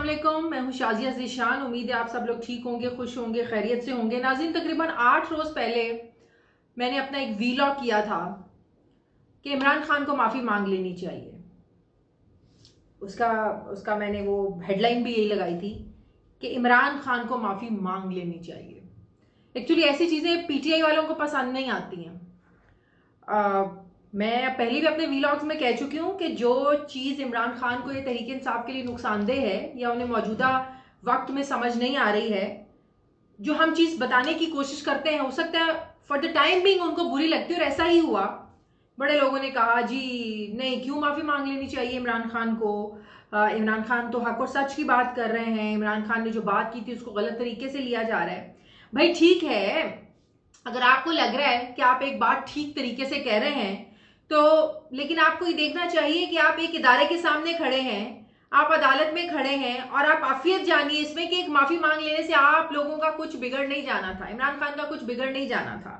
अस्सलाम, मैं हूं शाजिया ज़ीशान। उम्मीद है आप सब लोग ठीक होंगे, खुश होंगे, खैरियत से होंगे। नाज़रीन, तकरीबन 8 रोज़ पहले मैंने अपना एक वीलॉग किया था कि इमरान खान को माफ़ी मांग लेनी चाहिए। उसका उसका मैंने वो हेडलाइन भी यही लगाई थी कि इमरान खान को माफ़ी मांग लेनी चाहिए। एक्चुअली ऐसी चीज़ें पीटीआई वालों को पसंद नहीं आती हैं। मैं पहले भी अपने वीलॉग्स में कह चुकी हूँ कि जो चीज़ इमरान खान को ये तहरीक इंसाफ के लिए नुकसानदेह है या उन्हें मौजूदा वक्त में समझ नहीं आ रही है, जो हम चीज़ बताने की कोशिश करते हैं, हो सकता है फॉर द टाइम बिंग उनको बुरी लगती है। और ऐसा ही हुआ। बड़े लोगों ने कहा जी नहीं, क्यों माफ़ी मांग लेनी चाहिए इमरान खान को। इमरान खान तो हक और सच की बात कर रहे हैं। इमरान खान ने जो बात की थी उसको गलत तरीके से लिया जा रहा है। भाई ठीक है, अगर आपको लग रहा है कि आप एक बात ठीक तरीके से कह रहे हैं तो, लेकिन आपको ये देखना चाहिए कि आप एक इदारे के सामने खड़े हैं, आप अदालत में खड़े हैं और आप आफियत जानिए इसमें कि एक माफी मांग लेने से आप लोगों का कुछ बिगड़ नहीं जाना था, इमरान खान का कुछ बिगड़ नहीं जाना था।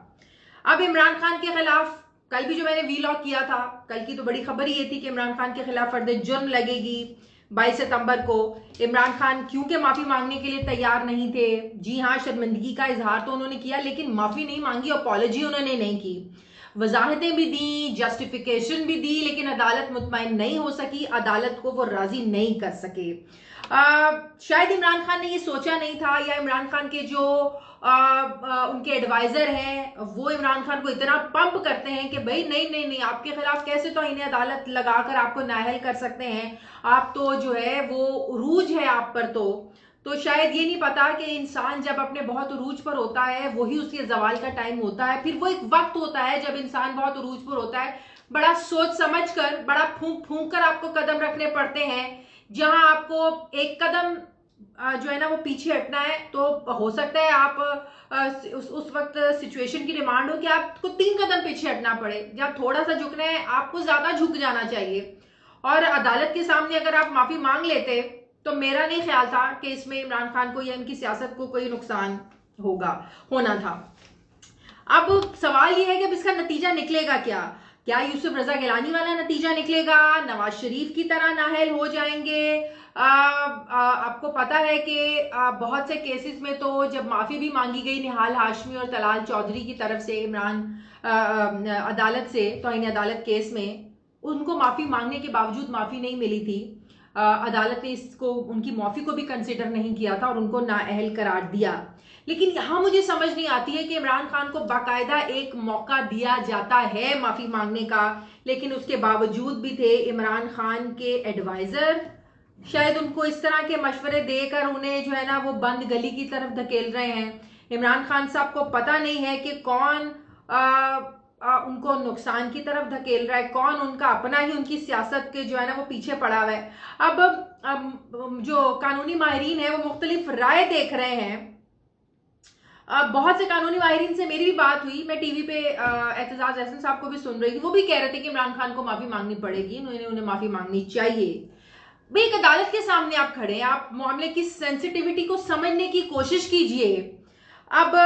अब इमरान खान के खिलाफ कल भी जो मैंने वीलॉग किया था, कल की तो बड़ी खबर ये थी कि इमरान खान के खिलाफ फर्द जुर्म लगेगी 22 सितंबर को। इमरान खान क्योंकि माफी मांगने के लिए तैयार नहीं थे, जी हाँ, शर्मिंदगी का इजहार तो उन्होंने किया लेकिन माफी नहीं मांगी, अपॉलॉजी उन्होंने नहीं की। वजाहतें भी दी, जस्टिफिकेशन भी दी, लेकिन अदालत मुतमईन नहीं हो सकी, अदालत को वो राजी नहीं कर सके। शायद इमरान खान ने ये सोचा नहीं था, या इमरान खान के जो उनके एडवाइजर हैं वो इमरान खान को इतना पंप करते हैं कि भाई नहीं नहीं नहीं, आपके खिलाफ कैसे तो इन्हें अदालत लगाकर आपको नाअहल कर सकते हैं, आप तो जो है वो उरूज है आप पर। तो शायद ये नहीं पता कि इंसान जब अपने बहुत उरूज पर होता है वही उसके जवाल का टाइम होता है। फिर वो एक वक्त होता है जब इंसान बहुत उरूज पर होता है, बड़ा सोच समझ कर, बड़ा फूंक फूंक कर आपको कदम रखने पड़ते हैं। जहां आपको एक कदम जो है ना वो पीछे हटना है, तो हो सकता है आप उस वक्त सिचुएशन की डिमांड हो कि आपको 3 कदम पीछे हटना पड़े। जब थोड़ा सा झुकना है आपको ज्यादा झुक जाना चाहिए। और अदालत के सामने अगर आप माफी मांग लेते तो मेरा नहीं ख्याल था कि इसमें इमरान खान को या इनकी सियासत को कोई नुकसान होना था। अब सवाल यह है कि अब इसका नतीजा निकलेगा क्या? क्या यूसुफ रजा गिलानी वाला नतीजा निकलेगा, नवाज शरीफ की तरह नाअहल हो जाएंगे? आपको पता है कि बहुत से केसेस में तो जब माफी भी मांगी गई निहाल हाशमी और तलाल चौधरी की तरफ से इमरान अदालत से, तौहीन अदालत केस में, उनको माफी मांगने के बावजूद माफी नहीं मिली थी। अदालत ने इसको, उनकी माफी को भी कंसिडर नहीं किया था और उनको नाअहल करार दिया। लेकिन यहां मुझे समझ नहीं आती है कि इमरान खान को बाकायदा एक मौका दिया जाता है माफी मांगने का, लेकिन उसके बावजूद भी थे इमरान खान के एडवाइजर शायद उनको इस तरह के मशवरे देकर उन्हें जो है ना वो बंद गली की तरफ धकेल रहे हैं। इमरान खान साहब को पता नहीं है कि कौन उनको नुकसान की तरफ धकेल रहा है, कौन उनका अपना ही उनकी सियासत के जो है ना वो पीछे पड़ा हुआ है। अब जो कानूनी माहिरीन है वो मुख्तलिफ राय देख रहे हैं। बहुत से कानूनी माहिरीन से मेरी भी बात हुई, मैं टीवी पे एतजाज एहसन साहब को भी सुन रही थी, वो भी कह रहे थे कि इमरान खान को माफी मांगनी पड़ेगी, उन्हें माफी मांगनी चाहिए। भाई एक अदालत के सामने आप खड़े हैं, आप मामले की सेंसिटिविटी को समझने की कोशिश कीजिए। अब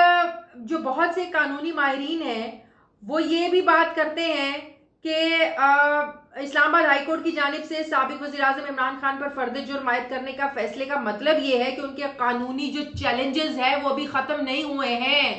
जो बहुत से कानूनी माहिरीन हैं वो ये भी बात करते हैं कि इस्लामाबाद हाई कोर्ट की जानिब से साबिक वज़ीर आज़म इमरान खान पर फर्द जुर्म आयद करने का फैसले का मतलब ये है कि उनके कानूनी जो चैलेंजेस है वो अभी खत्म नहीं हुए हैं।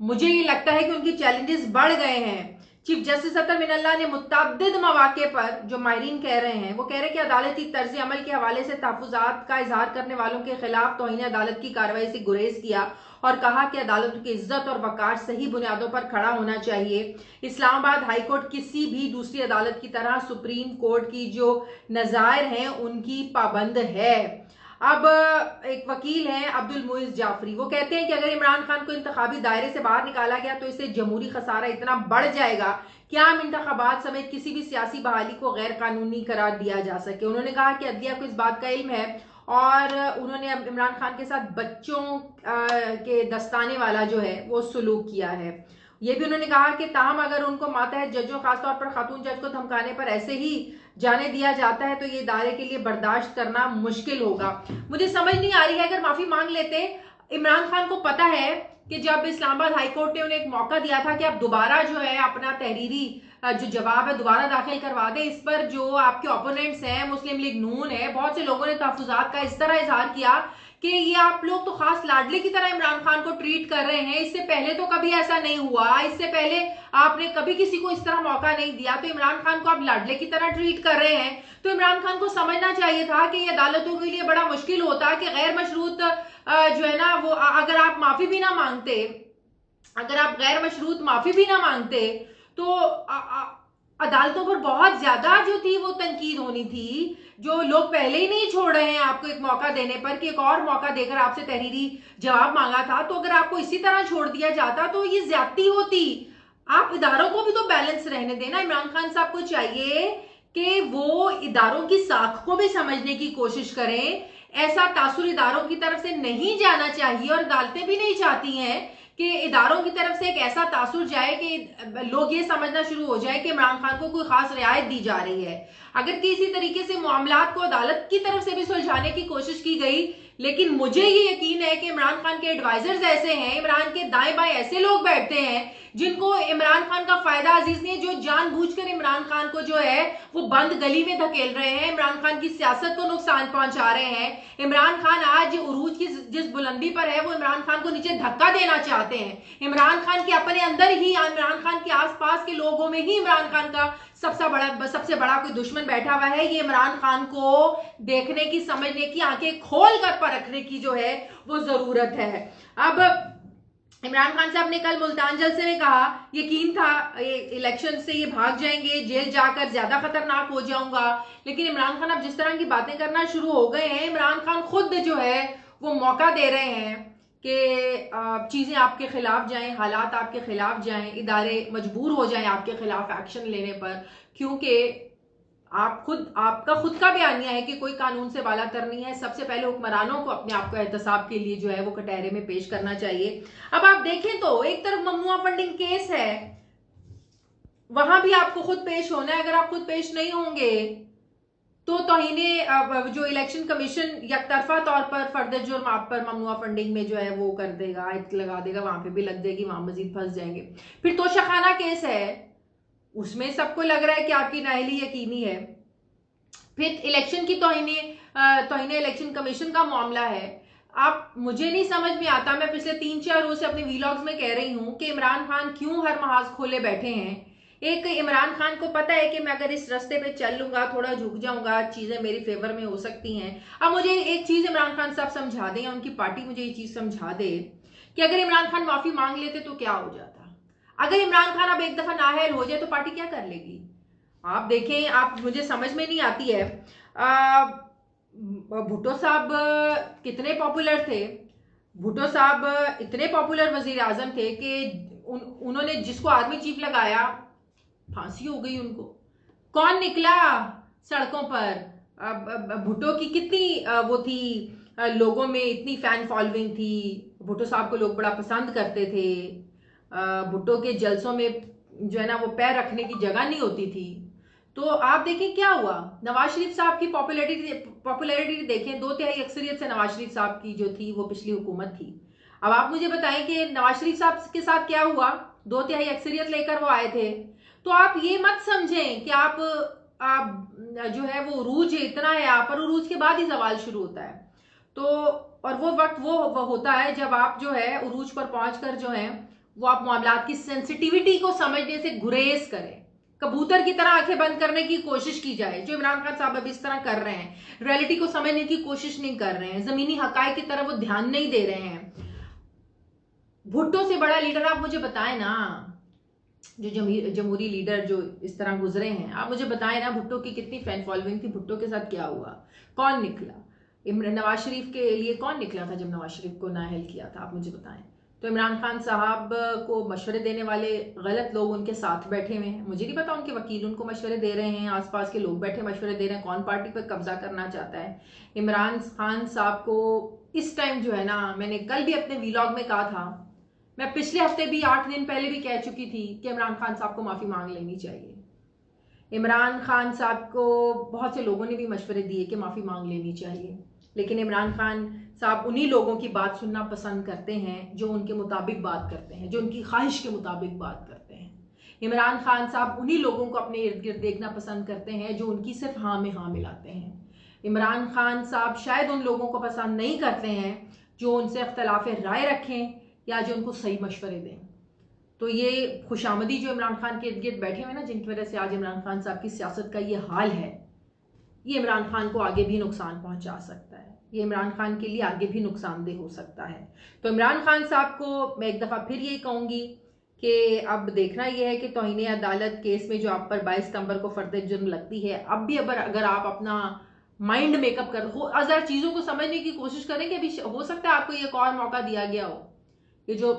मुझे ये लगता है कि उनके चैलेंजेस बढ़ गए हैं। चीफ जस्टिस अतर मिनल्ला ने मुतअद्दिद मौके पर, जो माहिरीन कह रहे हैं वो कह रहे हैं कि अदालती तर्ज अमल के हवाले से तहफ़्फ़ुज़ात का इजहार करने वालों के खिलाफ तौहीन अदालत की कार्रवाई से गुरेज किया और कहा कि अदालतों की इज्जत और वक़ार सही बुनियादों पर खड़ा होना चाहिए। इस्लामाबाद हाई कोर्ट किसी भी दूसरी अदालत की तरह सुप्रीम कोर्ट की जो नज़ायर हैं उनकी पाबंद है। अब एक वकील हैं अब्दुल मुइज़ जाफरी, वो कहते हैं कि अगर इमरान खान को इंतखाबी दायरे से बाहर निकाला गया तो इससे जमहूरी खसारा इतना बढ़ जाएगा कि आम इंतखाबात समेत किसी भी सियासी बहाली को गैर कानूनी करार दिया जा सके। उन्होंने कहा कि अदलिया को इस बात का इल्म है और उन्होंने अब इमरान खान के साथ बच्चों के दस्ताने वाला जो है वो सलूक किया है। ये भी उन्होंने कहा कि ताहम अगर उनको मातहत जजों, खासतौर पर खातून जज को धमकाने पर ऐसे ही जाने दिया जाता है तो ये इदारे के लिए बर्दाश्त करना मुश्किल होगा। मुझे समझ नहीं आ रही है, अगर माफी मांग लेते, इमरान खान को पता है कि जब इस्लामाबाद हाई कोर्ट ने उन्हें एक मौका दिया था कि आप दोबारा जो है अपना तहरीरी जो जवाब है दोबारा दाखिल करवा दें, इस पर जो आपके ओपोनेंट्स हैं, मुस्लिम लीग नून है, बहुत से लोगों ने तहफुजात का इस तरह इजहार किया कि ये आप लोग तो खास लाडले की तरह इमरान खान को ट्रीट कर रहे हैं, इससे पहले तो कभी ऐसा नहीं हुआ, इससे पहले आपने कभी किसी को इस तरह मौका नहीं दिया, तो इमरान खान को आप लाडले की तरह ट्रीट कर रहे हैं। तो इमरान खान को समझना चाहिए था कि ये अदालतों के लिए बड़ा मुश्किल होता कि गैर मशरूत जो है ना वो अगर आप माफी भी ना मांगते, अगर आप गैर मशरूत माफी भी ना मांगते तो अदालतों पर बहुत ज्यादा जो थी वो तनकीद होनी थी। जो लोग पहले ही नहीं छोड़ रहे हैं आपको एक मौका देने पर कि एक और मौका देकर आपसे तहरीरी जवाब मांगा था, तो अगर आपको इसी तरह छोड़ दिया जाता तो ये ज्यादती होती। आप इदारों को भी तो बैलेंस रहने देना। इमरान खान साहब को चाहिए कि वो इदारों की साख को भी समझने की कोशिश करें। ऐसा तासुर इदारों की तरफ से नहीं जाना चाहिए और अदालतें भी नहीं चाहती हैं कि इदारों की तरफ से एक ऐसा तासुर जाए कि लोग ये समझना शुरू हो जाए कि इमरान खान को कोई खास रियायत दी जा रही है। अगर किसी तरीके से मामलात को अदालत की तरफ से भी सुलझाने की कोशिश की गई, लेकिन मुझे ये यकीन है कि इमरान खान के एडवाइजर्स ऐसे हैं, इमरान के दाएं बाएं ऐसे लोग बैठते हैं जिनको इमरान खान का फायदा अजीज नहीं है, जो जानबूझकर इमरान खान को जो है वो बंद गली में धकेल रहे हैं, इमरान खान की सियासत को नुकसान पहुंचा रहे हैं। इमरान खान आज उरूज की जिस बुलंदी पर है वो इमरान खान को नीचे धक्का देना चाहते हैं। इमरान खान के अपने अंदर ही, इमरान खान के आसपास के लोगों में ही इमरान खान का सबसे बड़ा कोई दुश्मन बैठा हुआ है। ये इमरान खान को देखने की, समझने की, आंखें खोल कर परखने की जो है वो जरूरत है। अब इमरान खान साहब ने कल मुल्तान जलसे में कहा, यकीन था इलेक्शन से ये भाग जाएंगे, जेल जाकर ज्यादा खतरनाक हो जाऊंगा, लेकिन इमरान खान अब जिस तरह की बातें करना शुरू हो गए हैं, इमरान खान खुद जो है वो मौका दे रहे हैं कि चीजें आपके खिलाफ जाएं, हालात आपके खिलाफ जाएं, इदारे मजबूर हो जाएं आपके खिलाफ एक्शन लेने पर, क्योंकि आपका खुद का बयानिया है कि कोई कानून से बालातर नहीं है। सबसे पहले हुक्मरानों को अपने आप को एहतसाब के लिए जो है वो कटहरे में पेश करना चाहिए। अब आप देखें तो एक तरफ ममनुआ फंडिंग केस है, वहां भी आपको खुद पेश होना है। अगर आप खुद पेश नहीं होंगे तो तौहीने जो इलेक्शन कमीशन यकतरफा तौर पर फर्द जुर्म आप पर ममनुआ फंडिंग में जो है वो कर देगा, लगा देगा, वहां पे भी लग जाएगी, वहां मजीद फंस जाएंगे। फिर तोशाखाना केस है, उसमें सबको लग रहा है कि आपकी नाअहली यकीनी है। फिर इलेक्शन की तौहीने इलेक्शन कमीशन का मामला है। आप, मुझे नहीं समझ में आता, मैं पिछले 3-4 रोज से अपने वीलॉग्स में कह रही हूं कि इमरान खान क्यों हर महाज खोले बैठे हैं। एक इमरान खान को पता है कि मैं अगर इस रास्ते पे चल लूंगा, थोड़ा झुक जाऊंगा, चीजें मेरी फेवर में हो सकती हैं। अब मुझे एक चीज इमरान खान साहब समझा दें, उनकी पार्टी मुझे ये चीज समझा दे कि अगर इमरान खान माफी मांग लेते तो क्या हो जाता। अगर इमरान खान अब एक दफा नाअहल हो जाए तो पार्टी क्या कर लेगी। आप देखें, आप, मुझे समझ में नहीं आती है, भुट्टो साहब कितने पॉपुलर थे। भुट्टो साहब इतने पॉपुलर वजीर आजम थे कि उन्होंने जिसको आर्मी चीफ लगाया फांसी हो गई उनको। कौन निकला सड़कों पर। भुट्टो की कितनी वो थी, लोगों में इतनी फैन फॉलोइंग थी, भुट्टो साहब को लोग बड़ा पसंद करते थे। भुट्टो के जलसों में जो है ना वो पैर रखने की जगह नहीं होती थी। तो आप देखें क्या हुआ, नवाज शरीफ साहब की पॉपुलैरिटी देखें, 2/3 अक्सरियत से नवाज शरीफ साहब की जो थी वो पिछली हुकूमत थी। अब आप मुझे बताएं कि नवाज शरीफ साहब के साथ क्या हुआ, 2/3 अक्सरियत लेकर वो आए थे। तो आप ये मत समझें कि आप जो है वो उरूज इतना है आप पर, उरूज के बाद ही सवाल शुरू होता है। तो और वो वक्त वो होता है जब आप जो है उरूज पर पहुंचकर जो है वो आप मामलात की सेंसिटिविटी को समझने से गुरेज करें, कबूतर की तरह आंखें बंद करने की कोशिश की जाए, जो इमरान खान साहब अब इस तरह कर रहे हैं। रियलिटी को समझने की कोशिश नहीं कर रहे हैं, जमीनी हकायक की तरफ वो ध्यान नहीं दे रहे हैं। भुट्टो से बड़ा लीडर आप मुझे बताएं ना, जो जमहूरी लीडर जो इस तरह गुजरे हैं, आप मुझे बताएं ना, भुट्टो की कितनी फैन फॉलोइंग थी, भुट्टो के साथ क्या हुआ, कौन निकला। नवाज शरीफ के लिए कौन निकला था जब नवाज शरीफ को नाअहल किया था, आप मुझे बताएं। तो इमरान खान साहब को मशवरे देने वाले गलत लोग उनके साथ बैठे हुए हैं। मुझे नहीं पता उनके वकील उनको मशवरे दे रहे हैं, आसपास के लोग बैठे मशवरे दे रहे हैं, कौन पार्टी पर कब्जा करना चाहता है। इमरान खान साहब को इस टाइम जो है ना, मैंने कल भी अपने वीलॉग में कहा था, मैं पिछले हफ्ते भी 8 दिन पहले भी कह चुकी थी कि इमरान खान साहब को माफी मांग लेनी चाहिए। इमरान खान साहब को बहुत से लोगों ने भी मशवरे दिए कि माफी मांग लेनी चाहिए, लेकिन इमरान खान साहब उन्हीं लोगों की बात सुनना पसंद करते हैं जो उनके मुताबिक बात करते हैं, जो उनकी ख्वाहिश के मुताबिक बात करते हैं। इमरान खान साहब उन्हीं लोगों को अपने इर्द गिर्द देखना पसंद करते हैं जो उनकी सिर्फ हाँ में हाँ मिलाते हैं। इमरान खान साहब शायद उन लोगों को पसंद नहीं करते हैं जो उनसे इख्तलाफ राय रखें या जो उनको सही मशवरे दें। तो ये खुशामदी जो इमरान खान के इर्द गिर्द बैठे हुए ना, जिनकी वजह से आज इमरान खान साहब की सियासत का ये हाल है, ये इमरान खान को आगे भी नुकसान पहुंचा सकता है, ये इमरान खान के लिए आगे भी नुकसानदेह हो सकता है। तो इमरान खान साहब को मैं एक दफ़ा फिर यही कहूँगी कि अब देखना यह है कि तौहीन अदालत केस में जो आप पर 22 सितंबर को फर्द जुर्म लगती है, अब भी अगर आप अपना माइंड मेकअप कर हो, अगर चीज़ों को समझने की कोशिश करें कि अभी हो सकता है आपको एक और मौका दिया गया हो, ये जो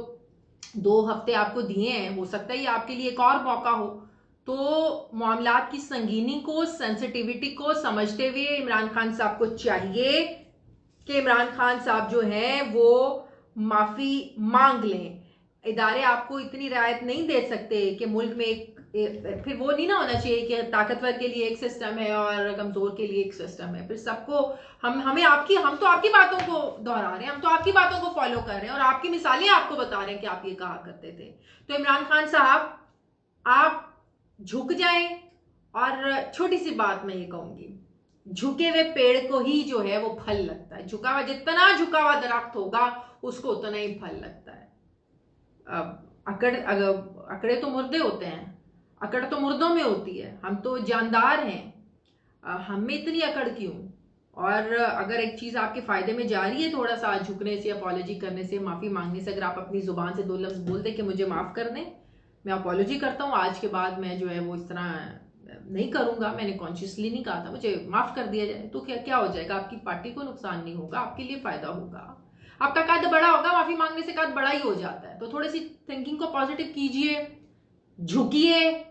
2 हफ्ते आपको दिए हैं हो सकता है ये आपके लिए एक और मौका हो। तो मामलात की संगीनी को, सेंसिटिविटी को समझते हुए इमरान खान साहब को चाहिए कि इमरान खान साहब जो हैं वो माफ़ी मांग लें। इदारे आपको इतनी रियायत नहीं दे सकते कि मुल्क में फिर वो नहीं ना होना चाहिए कि ताकतवर के लिए एक सिस्टम है और कमज़ोर के लिए एक सिस्टम है। फिर सबको हम तो आपकी बातों को दोहरा रहे हैं, हम तो आपकी बातों को फॉलो कर रहे हैं और आपकी मिसालें आपको बता रहे हैं कि आप ये कहा करते थे। तो इमरान खान साहब आप झुक जाएं। और छोटी सी बात मैं ये कहूंगी, झुके हुए पेड़ को ही जो है वो फल लगता है, जितना झुका हुआ दरख्त होगा उसको उतना ही फल लगता है। अकड़े तो मुर्दे होते हैं, अकड़ तो मुर्दों में होती है, हम तो जानदार हैं, हम में इतनी अकड़ क्यों? और अगर एक चीज़ आपके फ़ायदे में जा रही है, थोड़ा सा झुकने से, अपॉलॉजी करने से, माफ़ी मांगने से, अगर आप अपनी ज़ुबान से 2 लफ्ज़ बोल दें कि मुझे माफ़ कर दें, मैं अपॉलॉजी करता हूँ, आज के बाद मैं जो है वो इस तरह नहीं करूँगा, मैंने कॉन्शियसली नहीं कहा था, मुझे माफ़ कर दिया जाए, तो क्या हो जाएगा? आपकी पार्टी को नुकसान नहीं होगा, आपके लिए फ़ायदा होगा, आपका कद बड़ा होगा। माफ़ी मांगने से कद बड़ा ही हो जाता है। तो थोड़ी सी थिंकिंग को पॉजिटिव कीजिए, झुकिए,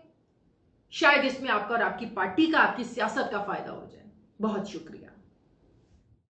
शायद इसमें आपका और आपकी पार्टी का, आपकी सियासत का फ़ायदा हो जाए। बहुत शुक्रिया।